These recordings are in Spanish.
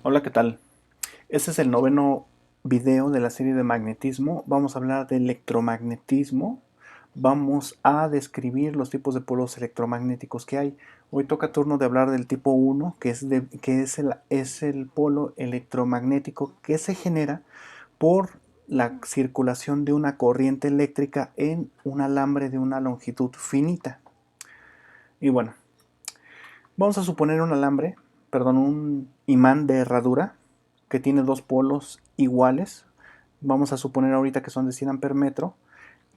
Hola, ¿qué tal? Este es el noveno video de la serie de magnetismo. Vamos a hablar de electromagnetismo. Vamos a describir los tipos de polos electromagnéticos que hay. Hoy toca turno de hablar del tipo uno, que es el polo electromagnético que se genera por la circulación de una corriente eléctrica en un alambre de una longitud finita. Y bueno, vamos a suponer un imán de herradura que tiene dos polos iguales. Vamos a suponer ahorita que son de 100 amperes metro.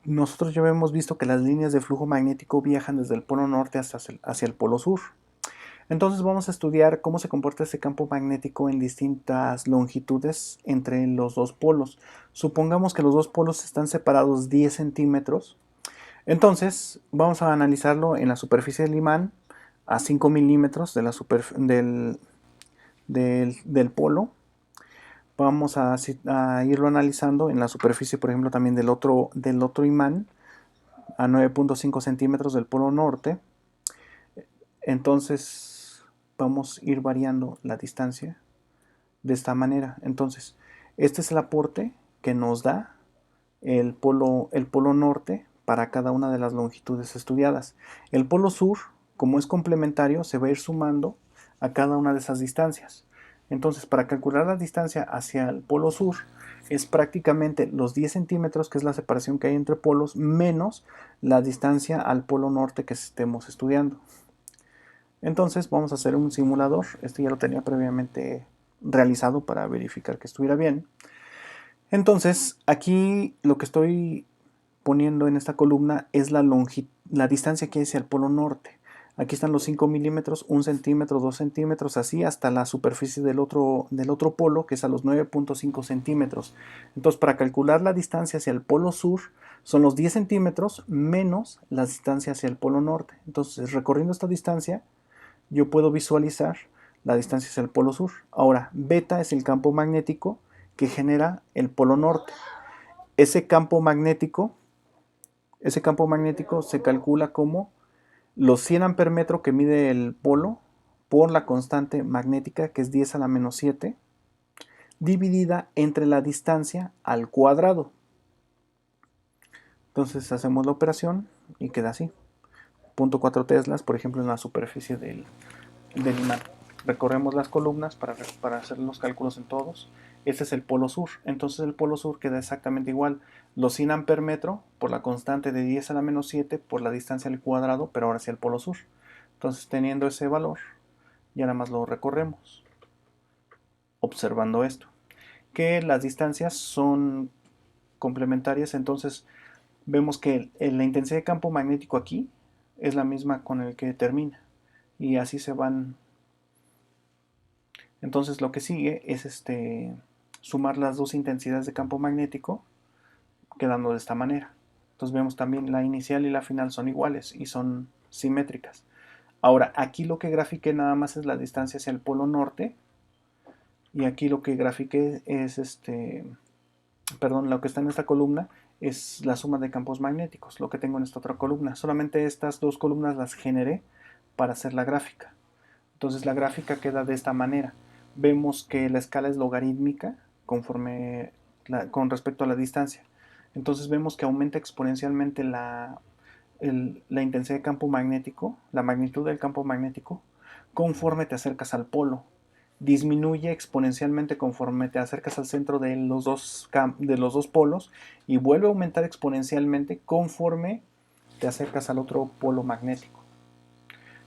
Nosotros ya hemos visto que las líneas de flujo magnético viajan desde el polo norte hacia el polo sur. Entonces vamos a estudiar cómo se comporta ese campo magnético en distintas longitudes entre los dos polos. Supongamos que los dos polos están separados 10 centímetros. Entonces vamos a analizarlo en la superficie del imán a 5 milímetros de del polo. Vamos a irlo analizando en la superficie, por ejemplo, también del otro imán a 9.5 centímetros del polo norte. Entonces vamos a ir variando la distancia de esta manera. Entonces, este es el aporte que nos da el polo norte para cada una de las longitudes estudiadas. El polo sur, como es complementario, se va a ir sumando a cada una de esas distancias. Entonces, para calcular la distancia hacia el polo sur, es prácticamente los 10 centímetros, que es la separación que hay entre polos, menos la distancia al polo norte que estemos estudiando. Entonces, vamos a hacer un simulador. Este ya lo tenía previamente realizado para verificar que estuviera bien. Entonces, aquí lo que estoy poniendo en esta columna es la distancia que hay hacia el polo norte. Aquí están los 5 milímetros, 1 centímetro, 2 centímetros, así hasta la superficie del otro polo, que es a los 9.5 centímetros. Entonces, para calcular la distancia hacia el polo sur, son los 10 centímetros menos la distancia hacia el polo norte. Entonces, recorriendo esta distancia, yo puedo visualizar la distancia hacia el polo sur. Ahora, beta es el campo magnético que genera el polo norte. Ese campo magnético, ese campo magnético se calcula como los 100 amperes metro que mide el polo por la constante magnética, que es 10 a la menos 7, dividida entre la distancia al cuadrado. Entonces hacemos la operación y queda así. 0.4 teslas, por ejemplo, en la superficie del imán. Recorremos las columnas para hacer los cálculos en todos. Este es el polo sur. Entonces el polo sur queda exactamente igual. Los 100 amperes metro por la constante de 10 a la menos 7 por la distancia al cuadrado, pero ahora hacia el polo sur. Entonces, teniendo ese valor, ya nada más lo recorremos observando esto. Que las distancias son complementarias, entonces vemos que la intensidad de campo magnético aquí es la misma con el que termina. Y así se van. Entonces lo que sigue es sumar las dos intensidades de campo magnético, quedando de esta manera. Entonces vemos también la inicial y la final son iguales y son simétricas. Ahora, aquí lo que grafiqué nada más es la distancia hacia el polo norte, y aquí lo que grafiqué es perdón, lo que está en esta columna es la suma de campos magnéticos, lo que tengo en esta otra columna. Solamente estas dos columnas las generé para hacer la gráfica. Entonces la gráfica queda de esta manera. Vemos que la escala es logarítmica con respecto a la distancia. Entonces vemos que aumenta exponencialmente la intensidad de campo magnético, la magnitud del campo magnético, conforme te acercas al polo. Disminuye exponencialmente conforme te acercas al centro de los dos polos, y vuelve a aumentar exponencialmente conforme te acercas al otro polo magnético.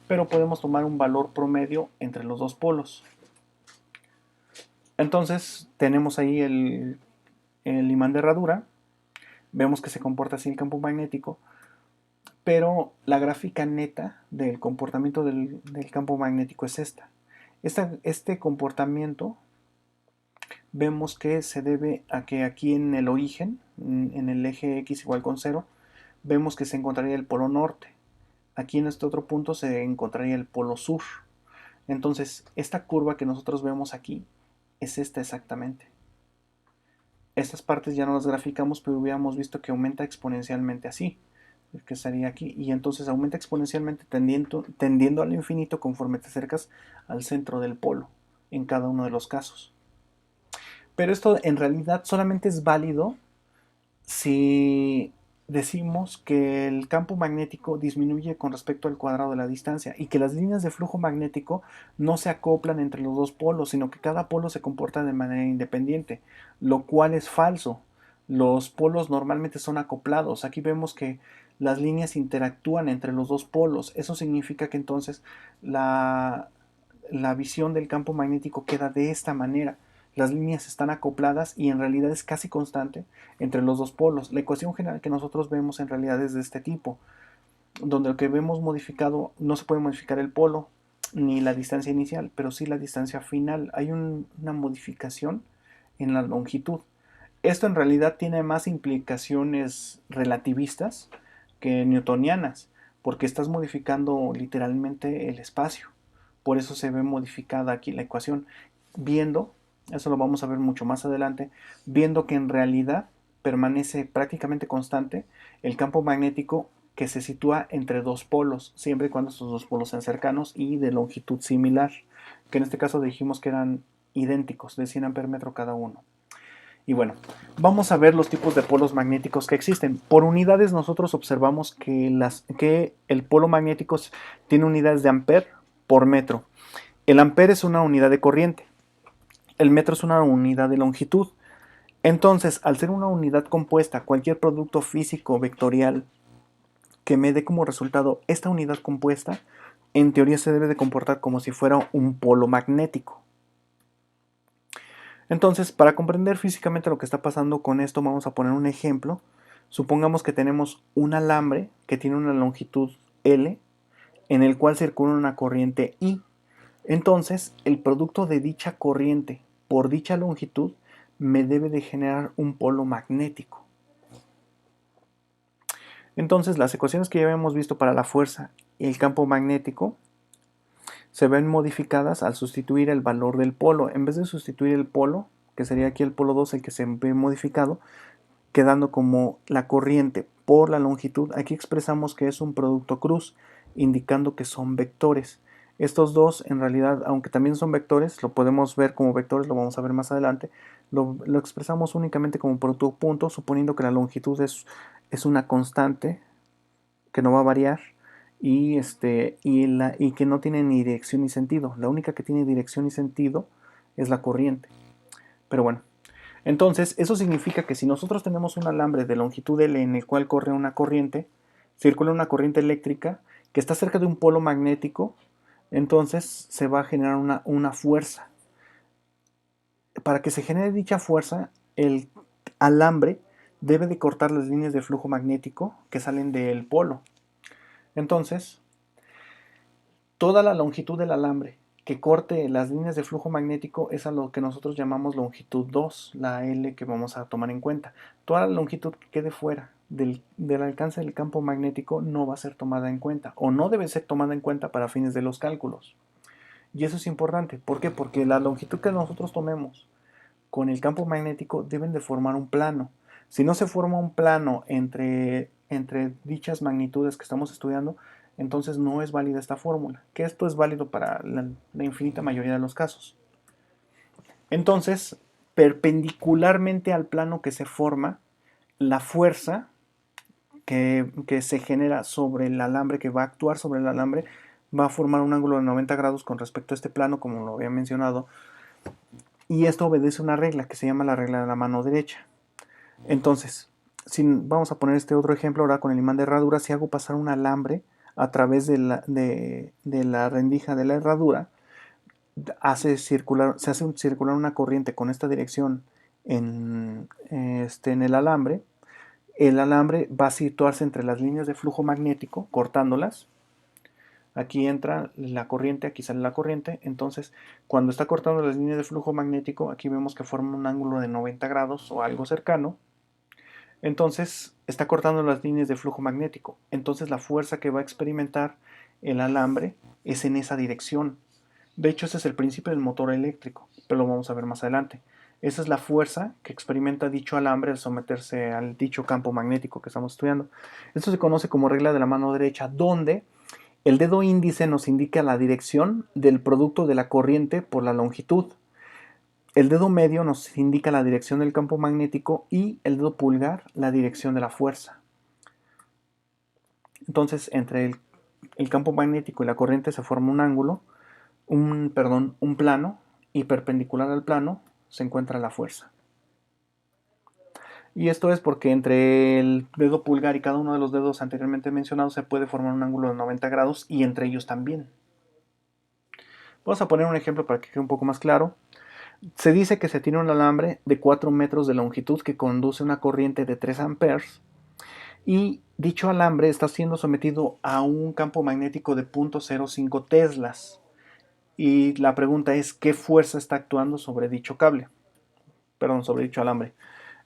Pero podemos tomar un valor promedio entre los dos polos. Entonces tenemos ahí el imán de herradura, vemos que se comporta así el campo magnético, pero la gráfica neta del comportamiento del campo magnético es esta. Este comportamiento vemos que se debe a que aquí en el origen, en el eje X igual con 0, vemos que se encontraría el polo norte. Aquí en este otro punto se encontraría el polo sur. Entonces, esta curva que nosotros vemos aquí es esta exactamente. Estas partes ya no las graficamos, pero hubiéramos visto que aumenta exponencialmente así, que estaría aquí, y entonces aumenta exponencialmente tendiendo al infinito conforme te acercas al centro del polo. en cada uno de los casos. Pero esto en realidad solamente es válido si decimos que el campo magnético disminuye con respecto al cuadrado de la distancia y que las líneas de flujo magnético no se acoplan entre los dos polos, sino que cada polo se comporta de manera independiente, lo cual es falso. Los polos normalmente son acoplados. Aquí vemos que las líneas interactúan entre los dos polos. Eso significa que entonces la visión del campo magnético queda de esta manera. Las líneas están acopladas y en realidad es casi constante entre los dos polos. La ecuación general que nosotros vemos en realidad es de este tipo, donde lo que vemos modificado no se puede modificar el polo ni la distancia inicial, pero sí la distancia final. Hay una modificación en la longitud. Esto en realidad tiene más implicaciones relativistas que newtonianas, porque estás modificando literalmente el espacio. Por eso se ve modificada aquí la ecuación, viendo, eso lo vamos a ver mucho más adelante, viendo que en realidad permanece prácticamente constante el campo magnético que se sitúa entre dos polos, siempre y cuando estos dos polos sean cercanos y de longitud similar, que en este caso dijimos que eran idénticos, de 100 amperes metro cada uno. Y bueno, vamos a ver los tipos de polos magnéticos que existen. Por unidades nosotros observamos que el polo magnético tiene unidades de ampere por metro. El ampere es una unidad de corriente. El metro es una unidad de longitud. Entonces, al ser una unidad compuesta, cualquier producto físico vectorial que me dé como resultado esta unidad compuesta, en teoría se debe de comportar como si fuera un polo magnético. Entonces, para comprender físicamente lo que está pasando con esto, vamos a poner un ejemplo. Supongamos que tenemos un alambre que tiene una longitud L, en el cual circula una corriente I. Entonces, el producto de dicha corriente por dicha longitud me debe de generar un polo magnético. Entonces, las ecuaciones que ya habíamos visto para la fuerza y el campo magnético se ven modificadas al sustituir el valor del polo. En vez de sustituir el polo, que sería aquí el polo 2 el que se ve modificado, quedando como la corriente por la longitud, aquí expresamos que es un producto cruz, indicando que son vectores. Estos dos, en realidad, aunque también son vectores, lo podemos ver como vectores, lo vamos a ver más adelante, lo expresamos únicamente como producto punto, suponiendo que la longitud es una constante que no va a variar y que no tiene ni dirección ni sentido. La única que tiene dirección y sentido es la corriente. Pero bueno, entonces eso significa que si nosotros tenemos un alambre de longitud L en el cual corre una corriente, circula una corriente eléctrica que está cerca de un polo magnético, entonces se va a generar una fuerza. Para que se genere dicha fuerza, el alambre debe de cortar las líneas de flujo magnético que salen del polo. Entonces, toda la longitud del alambre que corte las líneas de flujo magnético es a lo que nosotros llamamos longitud 2, la L que vamos a tomar en cuenta. Toda la longitud que quede fuera del alcance del campo magnético no va a ser tomada en cuenta o no debe ser tomada en cuenta para fines de los cálculos. Y eso es importante. ¿Por qué? Porque la longitud que nosotros tomemos con el campo magnético deben de formar un plano. Si no se forma un plano entre dichas magnitudes que estamos estudiando, entonces no es válida esta fórmula, que esto es válido para la infinita mayoría de los casos. Entonces, perpendicularmente al plano que se forma, la fuerza que se genera sobre el alambre, que va a actuar sobre el alambre, va a formar un ángulo de 90 grados con respecto a este plano, como lo había mencionado, y esto obedece una regla que se llama la regla de la mano derecha. Entonces, si vamos a poner este otro ejemplo ahora con el imán de herradura, si hago pasar un alambre a través de la rendija de la herradura, se hace circular una corriente con esta dirección en el alambre va a situarse entre las líneas de flujo magnético, cortándolas. Aquí entra la corriente, aquí sale la corriente. Entonces, cuando está cortando las líneas de flujo magnético, aquí vemos que forma un ángulo de 90 grados o algo cercano. Entonces, está cortando las líneas de flujo magnético. Entonces, la fuerza que va a experimentar el alambre es en esa dirección. De hecho, ese es el principio del motor eléctrico, pero lo vamos a ver más adelante. Esa es la fuerza que experimenta dicho alambre al someterse al dicho campo magnético que estamos estudiando. Esto se conoce como regla de la mano derecha, donde El dedo índice nos indica la dirección del producto de la corriente por la longitud. El dedo medio nos indica la dirección del campo magnético y el dedo pulgar la dirección de la fuerza. Entonces, entre el campo magnético y la corriente se forma un ángulo, un plano, y perpendicular al plano se encuentra la fuerza. Y esto es porque entre el dedo pulgar y cada uno de los dedos anteriormente mencionados se puede formar un ángulo de 90 grados y entre ellos también. Vamos a poner un ejemplo para que quede un poco más claro. Se dice que se tiene un alambre de 4 metros de longitud que conduce una corriente de 3 amperes y dicho alambre está siendo sometido a un campo magnético de 0.05 teslas. Y la pregunta es, ¿qué fuerza está actuando sobre dicho cable? Perdón, sobre dicho alambre.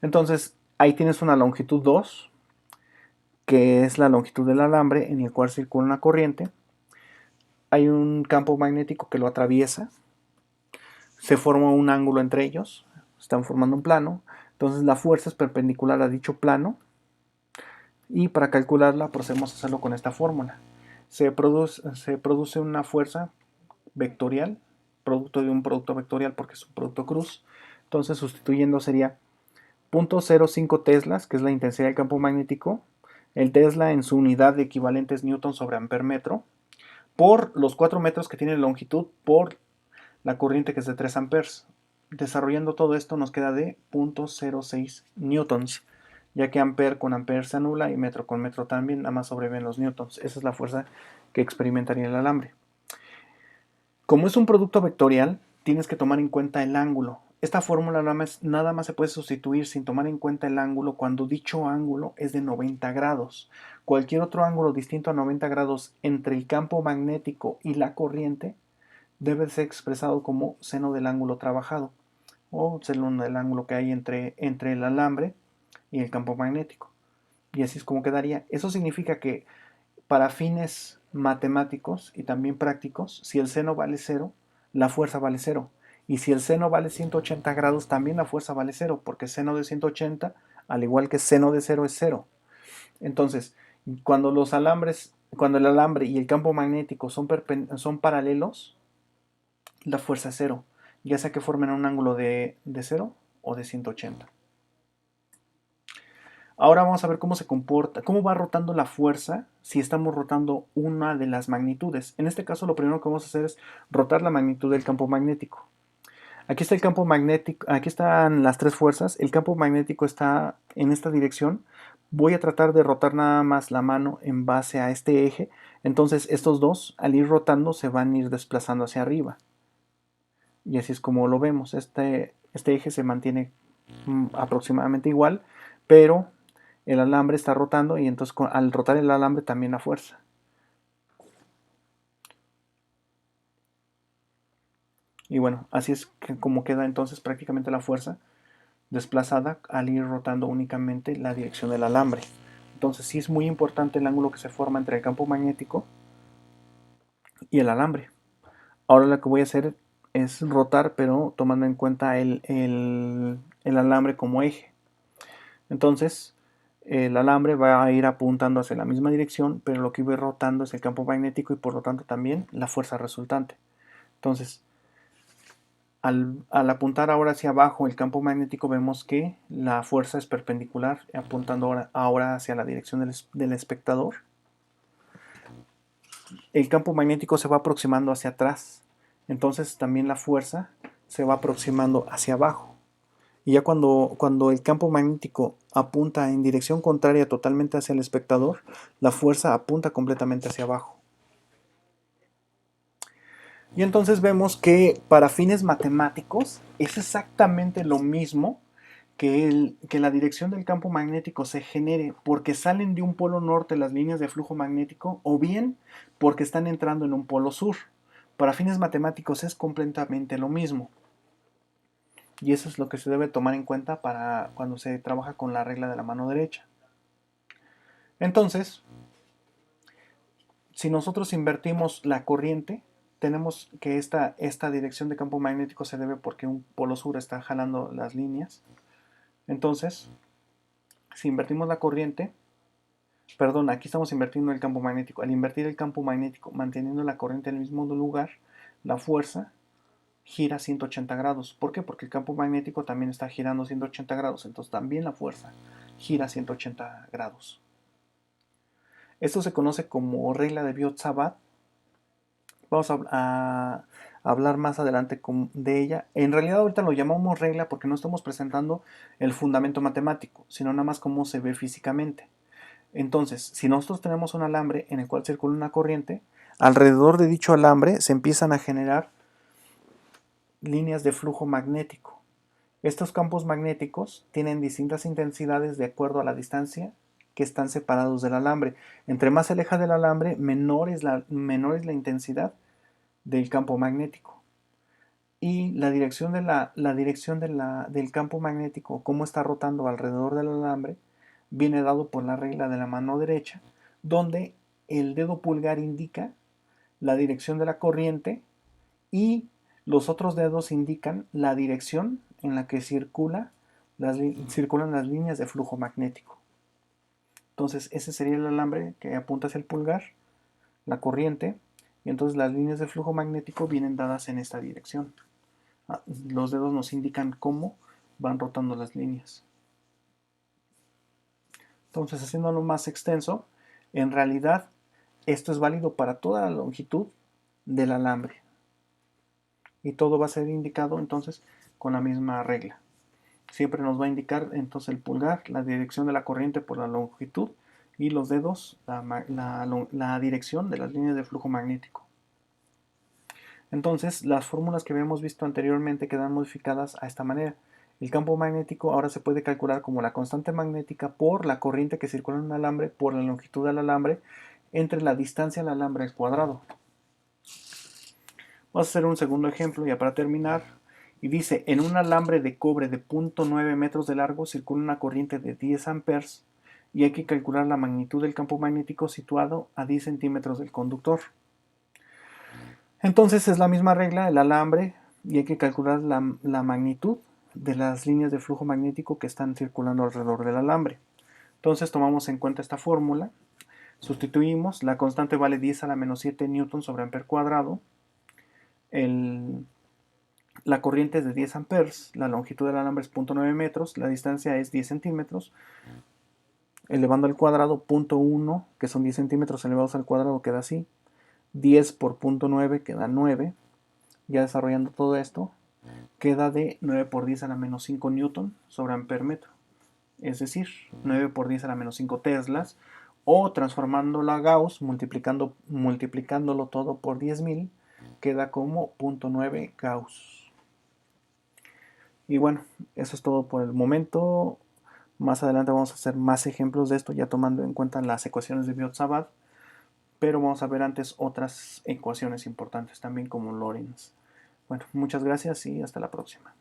Entonces, ahí tienes una longitud 2, que es la longitud del alambre en el cual circula una corriente. Hay un campo magnético que lo atraviesa, se forma un ángulo entre ellos, están formando un plano, entonces la fuerza es perpendicular a dicho plano y para calcularla procedemos a hacerlo con esta fórmula. Se produce una fuerza vectorial, producto de un producto vectorial porque es un producto cruz, entonces sustituyendo sería 0.05 teslas, que es la intensidad del campo magnético, el tesla en su unidad de equivalente es newton sobre amper metro, por los 4 metros que tiene de longitud por la corriente que es de 3 amperes. Desarrollando todo esto nos queda de 0.06 newtons, ya que amper con amper se anula y metro con metro también, nada más sobreviven los newtons. Esa es la fuerza que experimentaría el alambre. Como es un producto vectorial, tienes que tomar en cuenta el ángulo. Esta fórmula nada más se puede sustituir sin tomar en cuenta el ángulo cuando dicho ángulo es de 90 grados. Cualquier otro ángulo distinto a 90 grados entre el campo magnético y la corriente debe ser expresado como seno del ángulo trabajado o seno del ángulo que hay entre el alambre y el campo magnético. Y así es como quedaría. Eso significa que para fines matemáticos y también prácticos, si el seno vale 0, la fuerza vale 0. Y si el seno vale 180 grados, también la fuerza vale 0, porque seno de 180, al igual que seno de 0, es 0. Entonces, cuando el alambre y el campo magnético son paralelos, la fuerza es 0, ya sea que formen un ángulo de 0 o de 180. Ahora vamos a ver cómo se comporta, cómo va rotando la fuerza si estamos rotando una de las magnitudes. En este caso lo primero que vamos a hacer es rotar la magnitud del campo magnético. Aquí está el campo magnético, aquí están las tres fuerzas, el campo magnético está en esta dirección. Voy a tratar de rotar nada más la mano en base a este eje, entonces estos dos al ir rotando se van a ir desplazando hacia arriba. Y así es como lo vemos, este eje se mantiene aproximadamente igual, pero el alambre está rotando y entonces al rotar el alambre también la fuerza. Y bueno, así es como queda entonces prácticamente la fuerza desplazada al ir rotando únicamente la dirección del alambre. Entonces sí es muy importante el ángulo que se forma entre el campo magnético y el alambre. Ahora lo que voy a hacer es rotar, pero tomando en cuenta el alambre como eje. Entonces el alambre va a ir apuntando hacia la misma dirección, pero lo que voy rotando es el campo magnético y por lo tanto también la fuerza resultante. Entonces, al apuntar ahora hacia abajo el campo magnético vemos que la fuerza es perpendicular, apuntando ahora hacia la dirección del espectador. El campo magnético se va aproximando hacia atrás, entonces también la fuerza se va aproximando hacia abajo. Y ya cuando el campo magnético apunta en dirección contraria totalmente hacia el espectador, la fuerza apunta completamente hacia abajo. Y entonces vemos que para fines matemáticos es exactamente lo mismo que la dirección del campo magnético se genere porque salen de un polo norte las líneas de flujo magnético o bien porque están entrando en un polo sur. Para fines matemáticos es completamente lo mismo. Y eso es lo que se debe tomar en cuenta para cuando se trabaja con la regla de la mano derecha. Entonces, si nosotros invertimos la corriente, tenemos que esta dirección de campo magnético se debe porque un polo sur está jalando las líneas. Entonces, si invertimos la corriente, Perdón, aquí estamos invirtiendo el campo magnético. Al invertir el campo magnético, manteniendo la corriente en el mismo lugar, la fuerza gira 180 grados. ¿Por qué? Porque el campo magnético también está girando 180 grados, entonces también la fuerza gira 180 grados. Esto se conoce como regla de Biot-Savart. Vamos a hablar más adelante de ella. En realidad ahorita lo llamamos regla porque no estamos presentando el fundamento matemático, sino nada más cómo se ve físicamente. Entonces, si nosotros tenemos un alambre en el cual circula una corriente, alrededor de dicho alambre se empiezan a generar líneas de flujo magnético. Estos campos magnéticos tienen distintas intensidades de acuerdo a la distancia que están separados del alambre. Entre más se aleja del alambre, menor es la intensidad del campo magnético. Y la dirección, del campo magnético, cómo está rotando alrededor del alambre, viene dado por la regla de la mano derecha, donde el dedo pulgar indica la dirección de la corriente y los otros dedos indican la dirección en la que circulan las líneas de flujo magnético. Entonces ese sería el alambre que apunta hacia el pulgar, la corriente, y entonces las líneas de flujo magnético vienen dadas en esta dirección. Los dedos nos indican cómo van rotando las líneas. Entonces, haciéndolo más extenso, en realidad esto es válido para toda la longitud del alambre. Y todo va a ser indicado entonces con la misma regla. Siempre nos va a indicar entonces el pulgar, la dirección de la corriente por la longitud y los dedos, la dirección de las líneas de flujo magnético. Entonces, las fórmulas que habíamos visto anteriormente quedan modificadas a esta manera. El campo magnético ahora se puede calcular como la constante magnética por la corriente que circula en un alambre por la longitud del alambre entre la distancia al alambre al cuadrado. Vamos a hacer un segundo ejemplo ya para terminar. Y dice, en un alambre de cobre de 0.9 metros de largo circula una corriente de 10 amperes y hay que calcular la magnitud del campo magnético situado a 10 centímetros del conductor. Entonces es la misma regla, el alambre, y hay que calcular la magnitud de las líneas de flujo magnético que están circulando alrededor del alambre. Entonces tomamos en cuenta esta fórmula, sustituimos, la constante vale 10 a la menos 7 newton sobre amper cuadrado, la corriente es de 10 amperes, la longitud del alambre es 0.9 metros, la distancia es 10 centímetros, elevando al cuadrado 0.1, que son 10 centímetros elevados al cuadrado, queda así, 10 por 0.9 queda 9, ya desarrollando todo esto, queda de 9 por 10 a la menos 5 newton sobre amper metro, es decir, 9 por 10 a la menos 5 teslas, o transformándolo a Gauss, multiplicándolo todo por 10.000, queda como 0.9 Gauss. Y bueno, eso es todo por el momento. Más adelante vamos a hacer más ejemplos de esto, ya tomando en cuenta las ecuaciones de Biot-Savart, pero vamos a ver antes otras ecuaciones importantes también como Lorentz. Bueno, muchas gracias y hasta la próxima.